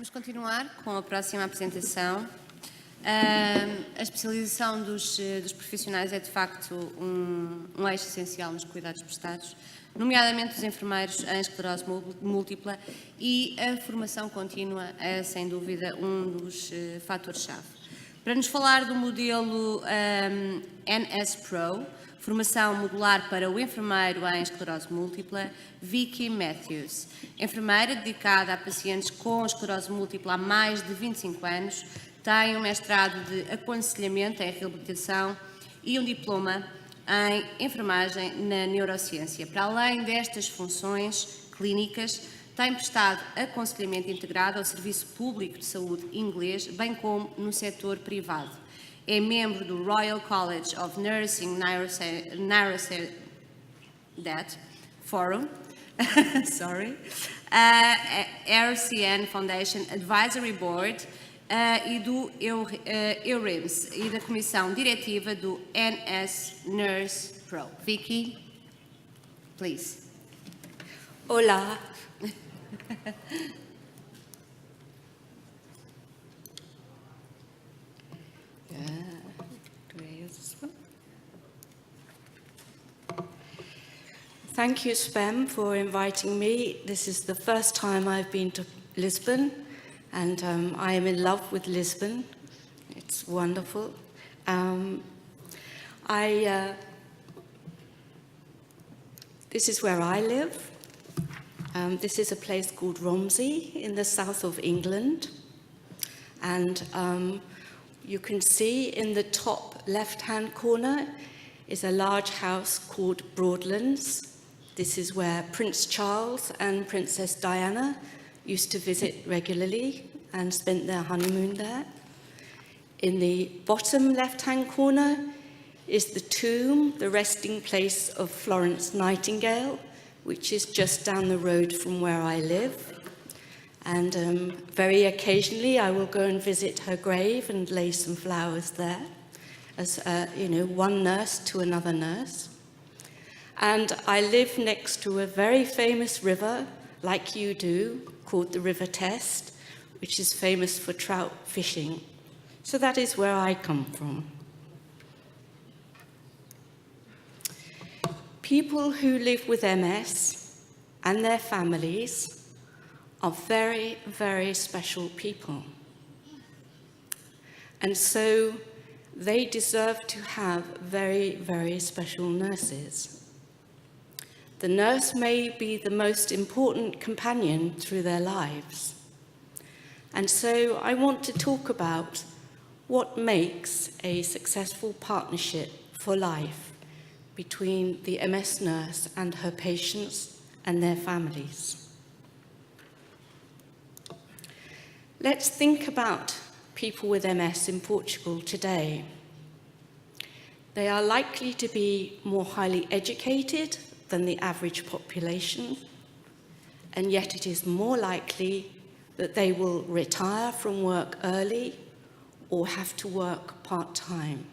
Vamos continuar com a próxima apresentação. A especialização dos profissionais é, de facto, um eixo essencial nos cuidados prestados, nomeadamente dos enfermeiros em esclerose múltipla, e a formação contínua é, sem dúvida, um dos fatores-chave. Para nos falar do modelo NS-PRO, formação modular para o enfermeiro em esclerose múltipla, Vicki Matthews, enfermeira dedicada a pacientes com esclerose múltipla há mais de 25 anos, tem um mestrado de Aconselhamento em Reabilitação e um diploma em Enfermagem na Neurociência. Para além destas funções clínicas, tem prestado aconselhamento integrado ao serviço público de saúde inglês, bem como no setor privado. É membro do Royal College of Nursing Forum, RCN Foudation Advisory Board e do EURIMS e da Comissão Diretiva do NS Nurse Pro. Vicki, please. Olá. Thank you, SPEM, for inviting me. This is the first time I've been to Lisbon, and I am in love with Lisbon. It's wonderful. This is where I live. This is a place called Romsey in the south of England. And you can see in the top left-hand corner is a large house called Broadlands. This is where Prince Charles and Princess Diana used to visit regularly and spent their honeymoon there. In the bottom left-hand corner is the tomb, the resting place of Florence Nightingale, which is just down the road from where I live. And very occasionally I will go and visit her grave and lay some flowers there as, one nurse to another nurse. And I live next to a very famous river, like you do, called the River Test, which is famous for trout fishing. So that is where I come from. People who live with MS and their families are very, very special people. And so they deserve to have very, very special nurses. The nurse may be the most important companion through their lives. And so I want to talk about what makes a successful partnership for life between the MS nurse and her patients and their families. Let's think about people with MS in Portugal today. They are likely to be more highly educated than the average population, and yet it is more likely that they will retire from work early or have to work part-time.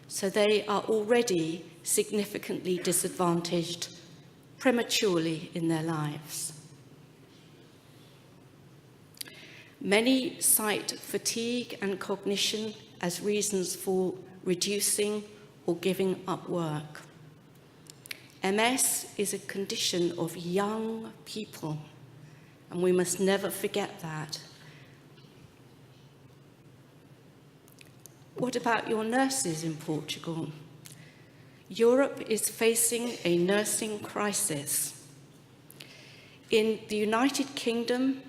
So they are already significantly disadvantaged prematurely in their lives. Many cite fatigue and cognition as reasons for reducing or giving up work. MS is a condition of young people, and we must never forget that. What about your nurses in Portugal? Europe is facing a nursing crisis. In the United Kingdom,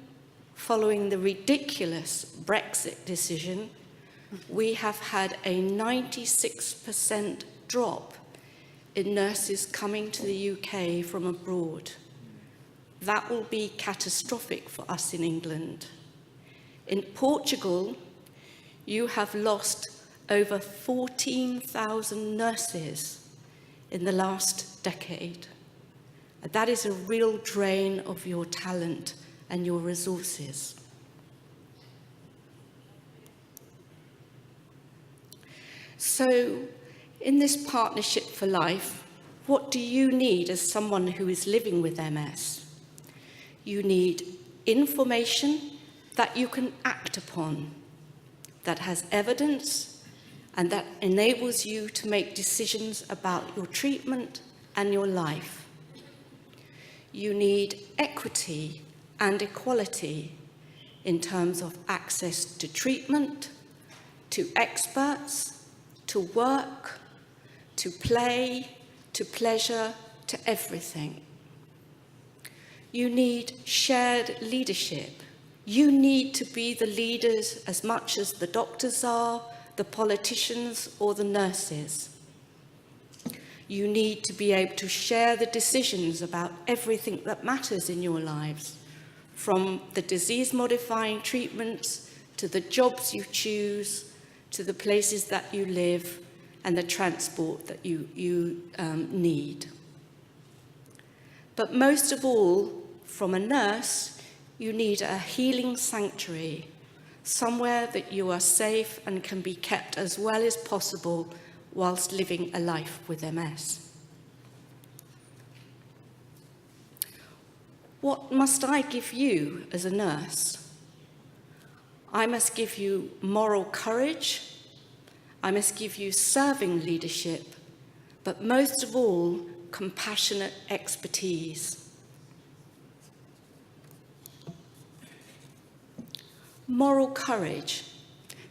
following the ridiculous Brexit decision, we have had a 96% drop in nurses coming to the UK from abroad. That will be catastrophic for us in England. In Portugal, you have lost over 14,000 nurses in the last decade. That is a real drain of your talent and your resources. So, in this partnership for life, what do you need as someone who is living with MS? You need information that you can act upon, that has evidence, and that enables you to make decisions about your treatment and your life. You need equity and equality in terms of access to treatment, to experts, to work, to play, to pleasure, to everything. You need shared leadership. You need to be the leaders as much as the doctors are, the politicians, or the nurses. You need to be able to share the decisions about everything that matters in your lives, from the disease-modifying treatments, to the jobs you choose, to the places that you live, and the transport that you need. But most of all, from a nurse, you need a healing sanctuary, somewhere that you are safe and can be kept as well as possible whilst living a life with MS. What must I give you as a nurse? I must give you moral courage, I must give you serving leadership, but most of all, compassionate expertise. Moral courage.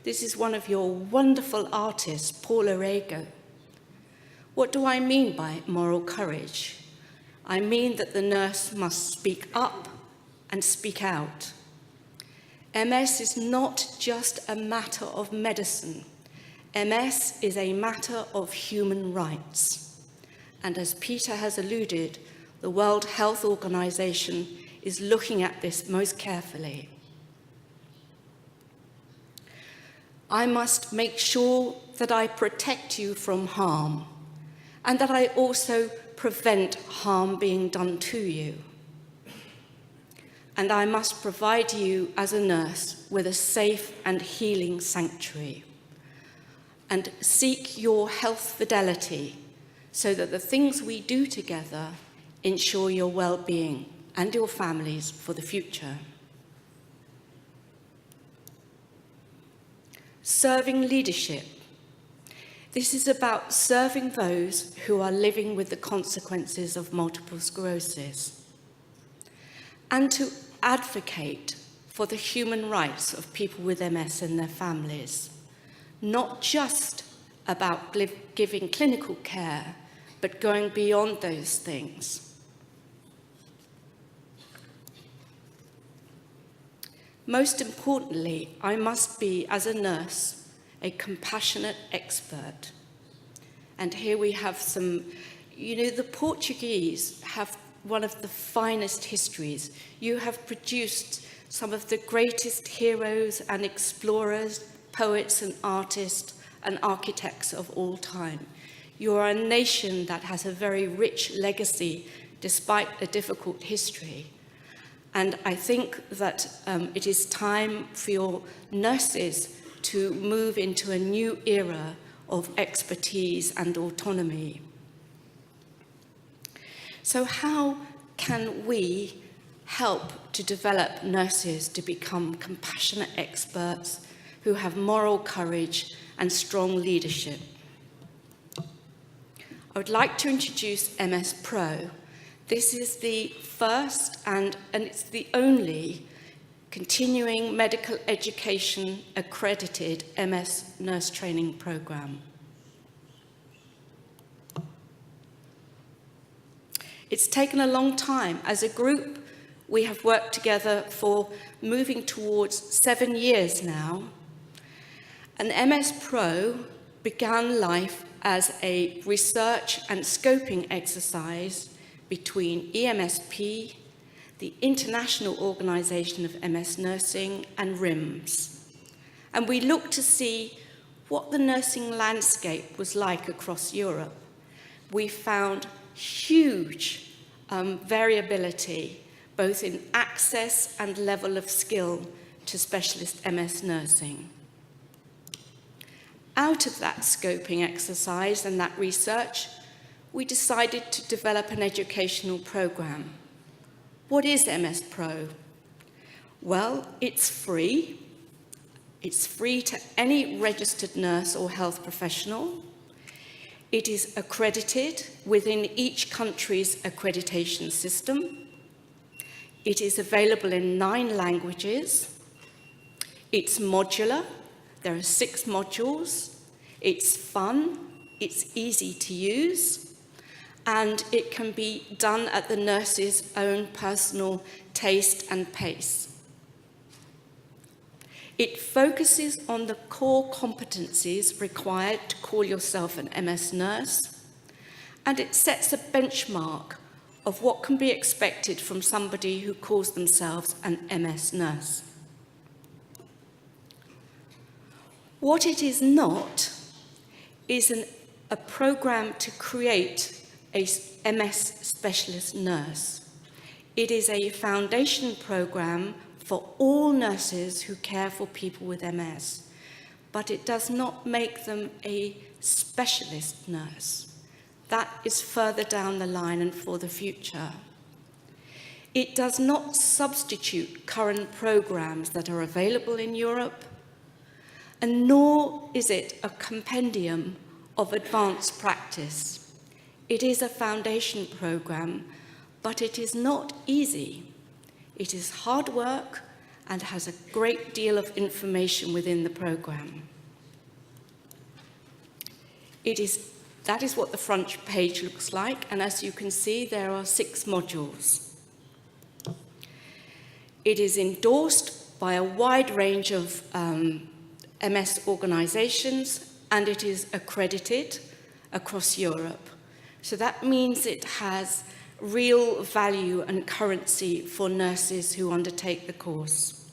This is one of your wonderful artists, Paul Orego. What do I mean by moral courage? I mean that the nurse must speak up and speak out. MS is not just a matter of medicine. MS is a matter of human rights. And as Peter has alluded, the World Health Organization is looking at this most carefully. I must make sure that I protect you from harm, and that I also prevent harm being done to you. And I must provide you as a nurse with a safe and healing sanctuary, and seek your health fidelity so that the things we do together ensure your well-being and your families for the future. Serving leadership. This is about serving those who are living with the consequences of multiple sclerosis, and to advocate for the human rights of people with MS and their families, not just about giving clinical care, but going beyond those things. Most importantly, I must be, as a nurse, a compassionate expert. And here we have some, the Portuguese have one of the finest histories. You have produced some of the greatest heroes and explorers, poets and artists and architects of all time. You are a nation that has a very rich legacy despite a difficult history. And I think that it is time for your nurses to move into a new era of expertise and autonomy. So how can we help to develop nurses to become compassionate experts who have moral courage and strong leadership? I would like to introduce MS Pro. This is the first and it's the only continuing medical education accredited MS nurse training program. It's taken a long time. As a group, we have worked together for moving towards 7 years now. And MS Pro began life as a research and scoping exercise between EMSP, the International Organization of MS Nursing, and RIMS. And we looked to see what the nursing landscape was like across Europe. We found huge variability, both in access and level of skill to specialist MS nursing. Out of that scoping exercise and that research, we decided to develop an educational program. What is MS Pro? Well, it's free. It's free to any registered nurse or health professional. It is accredited within each country's accreditation system. It is available in 9 languages. It's modular. There are 6 modules. It's fun. It's easy to use. And it can be done at the nurse's own personal taste and pace. It focuses on the core competencies required to call yourself an MS nurse, and it sets a benchmark of what can be expected from somebody who calls themselves an MS nurse. What it is not is a program to create a MS specialist nurse. It is a foundation program for all nurses who care for people with MS, but it does not make them a specialist nurse. That is further down the line and for the future. It does not substitute current programs that are available in Europe, and nor is it a compendium of advanced practice. It is a foundation program, but it is not easy. It is hard work and has a great deal of information within the program. That is what the front page looks like, and as you can see, there are 6 modules. It is endorsed by a wide range of MS organisations, and it is accredited across Europe. So that means it has real value and currency for nurses who undertake the course.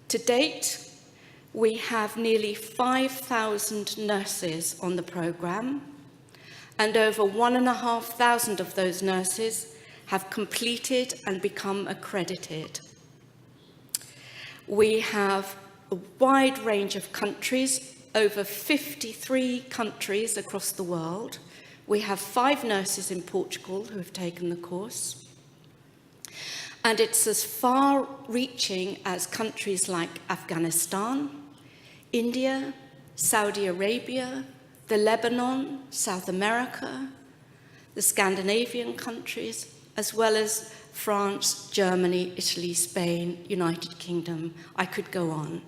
To date, we have nearly 5,000 nurses on the programme, and over 1,500 of those nurses have completed and become accredited. We have a wide range of countries, over 53 countries across the world. We have 5 nurses in Portugal who have taken the course. And it's as far-reaching as countries like Afghanistan, India, Saudi Arabia, the Lebanon, South America, the Scandinavian countries, as well as France, Germany, Italy, Spain, United Kingdom. I could go on.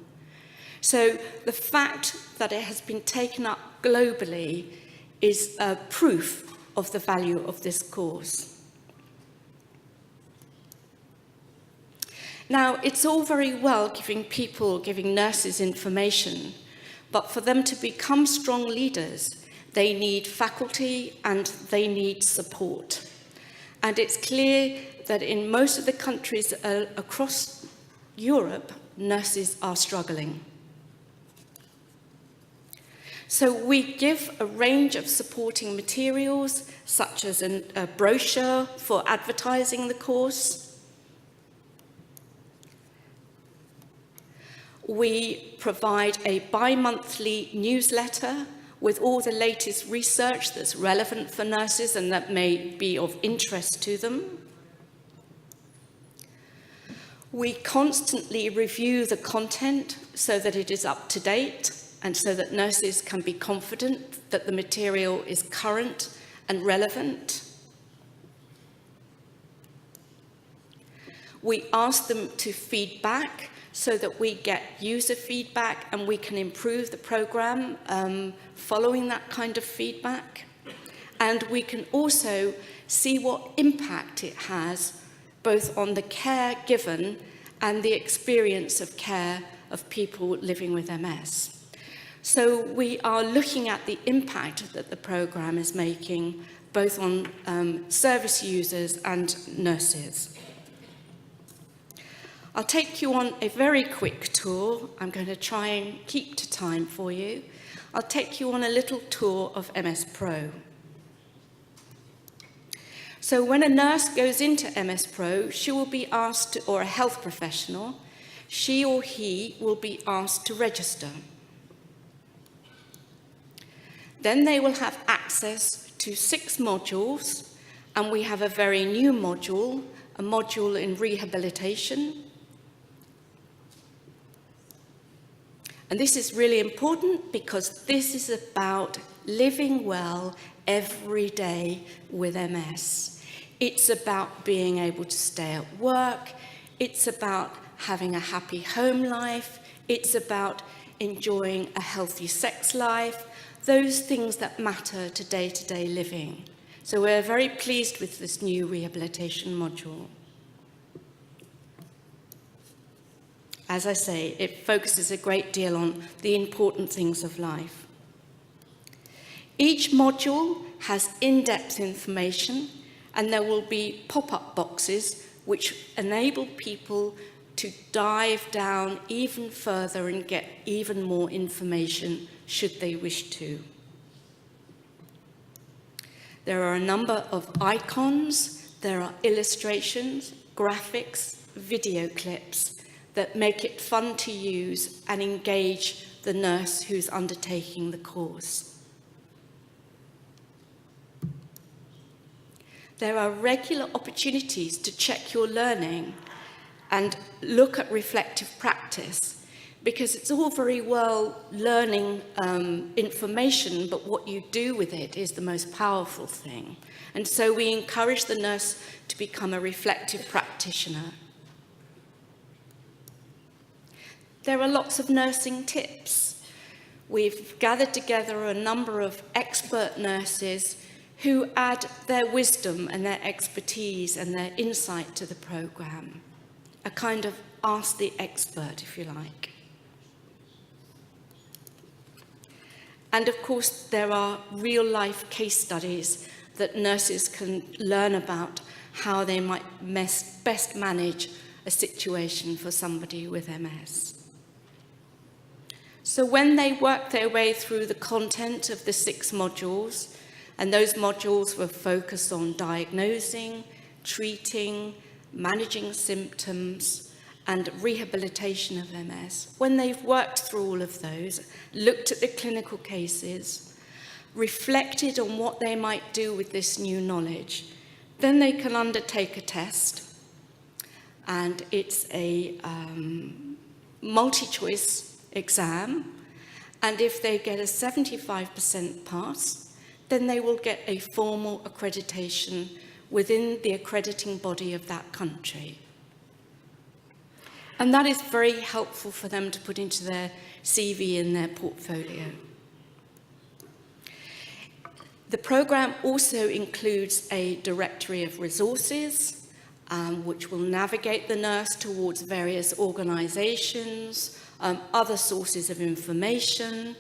So the fact that it has been taken up globally is proof of the value of this course. Now, it's all very well giving nurses information, but for them to become strong leaders, they need faculty and they need support. And it's clear that in most of the countries across Europe, nurses are struggling. So we give a range of supporting materials, such as a brochure for advertising the course. We provide a bi-monthly newsletter with all the latest research that's relevant for nurses and that may be of interest to them. We constantly review the content so that it is up to date and so that nurses can be confident that the material is current and relevant. We ask them to feed back so that we get user feedback and we can improve the program following that kind of feedback. And we can also see what impact it has both on the care given and the experience of care of people living with MS. So we are looking at the impact that the program is making both on service users and nurses. I'll take you on a very quick tour. I'm going to try and keep to time for you. I'll take you on a little tour of MS Pro. So when a nurse goes into MS Pro, she will be asked, or a health professional, she or he will be asked to register. Then they will have access to 6 modules, and we have a very new module, a module in rehabilitation. And this is really important because this is about living well every day with MS. It's about being able to stay at work. It's about having a happy home life. It's about enjoying a healthy sex life. Those things that matter to day-to-day living. So we're very pleased with this new rehabilitation module. As I say, it focuses a great deal on the important things of life. Each module has in-depth information, and there will be pop-up boxes which enable people to dive down even further and get even more information should they wish to. There are a number of icons, there are illustrations, graphics, video clips that make it fun to use and engage the nurse who's undertaking the course. There are regular opportunities to check your learning and look at reflective practice, because it's all very well learning information, but what you do with it is the most powerful thing. And so we encourage the nurse to become a reflective practitioner. There are lots of nursing tips. We've gathered together a number of expert nurses who add their wisdom and their expertise and their insight to the programme. A kind of ask the expert, if you like. And of course, there are real-life case studies that nurses can learn about how they might best manage a situation for somebody with MS. So when they work their way through the content of the 6 modules, and those modules were focused on diagnosing, treating, managing symptoms, and rehabilitation of MS. When they've worked through all of those, looked at the clinical cases, reflected on what they might do with this new knowledge, then they can undertake a test, and it's a multi-choice exam, and if they get a 75% pass, then they will get a formal accreditation within the accrediting body of that country. And that is very helpful for them to put into their CV and their portfolio. The programme also includes a directory of resources, which will navigate the nurse towards various organisations, other sources of information,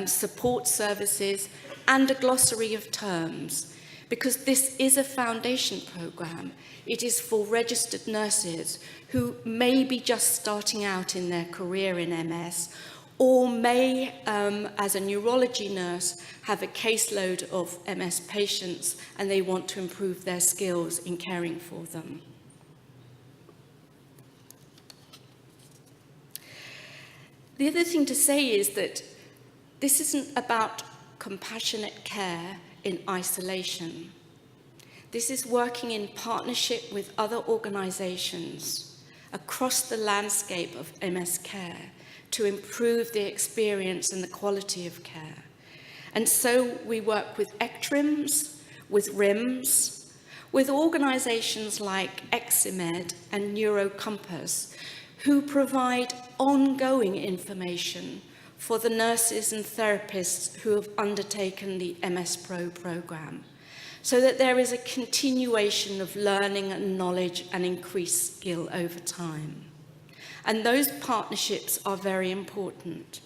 support services, and a glossary of terms. Because this is a foundation programme. It is for registered nurses who may be just starting out in their career in MS, or may, as a neurology nurse, have a caseload of MS patients and they want to improve their skills in caring for them. The other thing to say is that this isn't about compassionate care in isolation. This is working in partnership with other organisations across the landscape of MS care to improve the experience and the quality of care. And so we work with ECTRIMS, with RIMS, with organisations like XIII and NeuroCompass, who provide ongoing information for the nurses and therapists who have undertaken the MS Pro programme, so that there is a continuation of learning and knowledge and increased skill over time. And those partnerships are very important.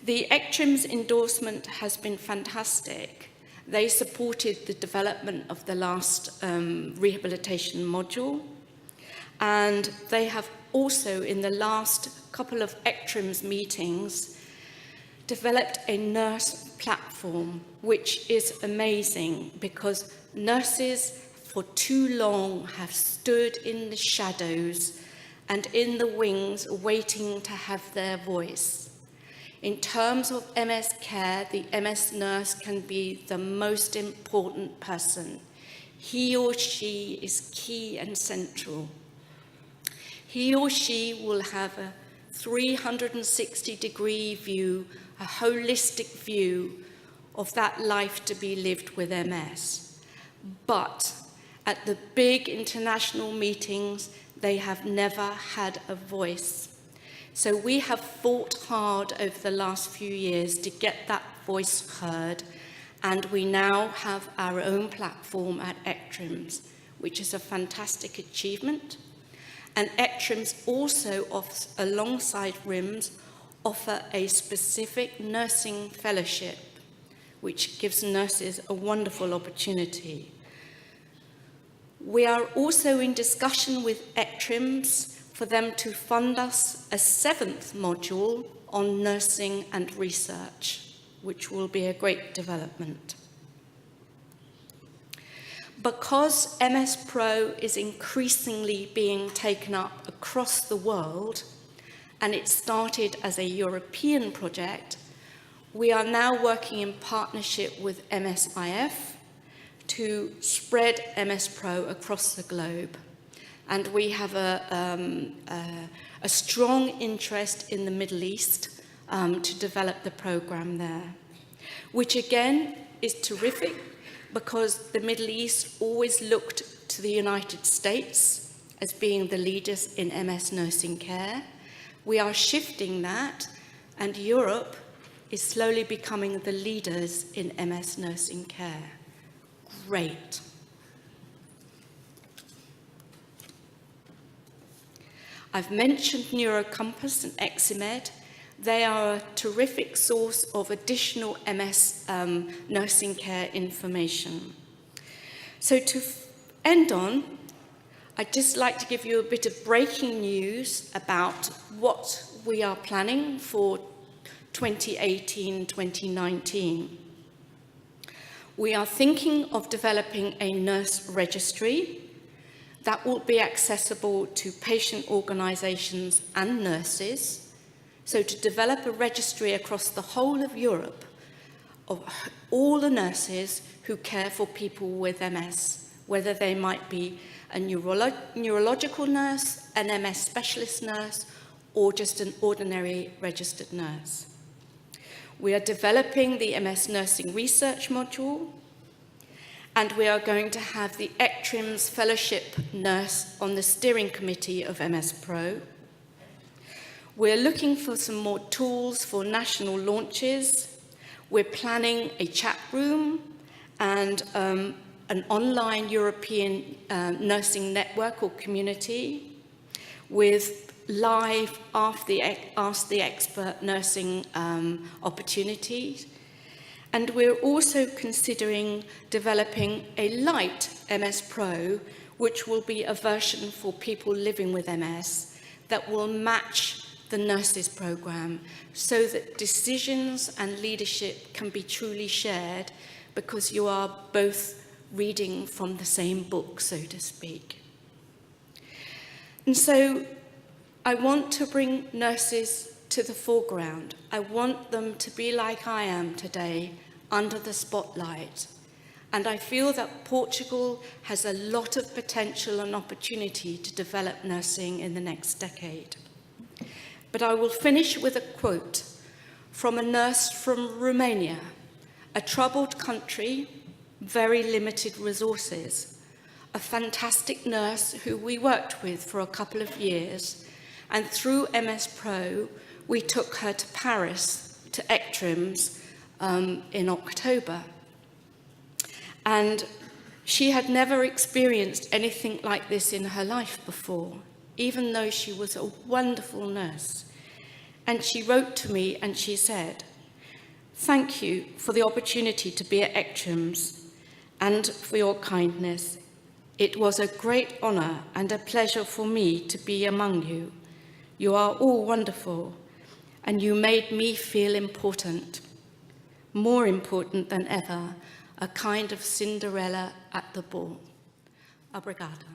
The ECTRIMS endorsement has been fantastic. They supported the development of the last rehabilitation module, and they have also, in the last couple of ECTRIMS meetings, developed a nurse platform, which is amazing because nurses for too long have stood in the shadows and in the wings waiting to have their voice. In terms of MS care, the MS nurse can be the most important person. He or she is key and central. He or she will have a 360-degree view, a holistic view of that life to be lived with MS. But at the big international meetings, they have never had a voice. So we have fought hard over the last few years to get that voice heard, and we now have our own platform at XIII, which is a fantastic achievement. And XIII also offers, alongside RIMS, offer a specific nursing fellowship, which gives nurses a wonderful opportunity. We are also in discussion with XIII for them to fund us a 7th module on nursing and research, which will be a great development. Because MS Pro is increasingly being taken up across the world, and it started as a European project, we are now working in partnership with MSIF to spread MS Pro across the globe. And we have a strong interest in the Middle East to develop the program there, which again is terrific because the Middle East always looked to the United States as being the leaders in MS nursing care. We are shifting that, and Europe is slowly becoming the leaders in MS nursing care. Great. I've mentioned Neurocompass and XIII. They are a terrific source of additional MS nursing care information. So to end on, I'd just like to give you a bit of breaking news about what we are planning for 2018-2019. We are thinking of developing a nurse registry that will be accessible to patient organisations and nurses. So to develop a registry across the whole of Europe of all the nurses who care for people with MS, whether they might be a neurological nurse, an MS specialist nurse, or just an ordinary registered nurse. We are developing the MS nursing research module, and we are going to have the XIII fellowship nurse on the steering committee of MS Pro. We're looking for some more tools for national launches. We're planning a chat room and an online European nursing network or community with live Ask the Expert nursing opportunities. And we're also considering developing a light MS Pro, which will be a version for people living with MS that will match the nurses program so that decisions and leadership can be truly shared because you are both reading from the same book, so to speak. And so I want to bring nurses to the foreground. I want them to be like I am today, under the spotlight. And I feel that Portugal has a lot of potential and opportunity to develop nursing in the next decade. But I will finish with a quote from a nurse from Romania, a troubled country, very limited resources, a fantastic nurse who we worked with for a couple of years, and through MS Pro, we took her to Paris, to XIII, in October. And she had never experienced anything like this in her life before, even though she was a wonderful nurse. And she wrote to me and she said, "Thank you for the opportunity to be at XIII and for your kindness. It was a great honour and a pleasure for me to be among you. You are all wonderful, and you made me feel important, more important than ever, a kind of Cinderella at the ball." Obrigada.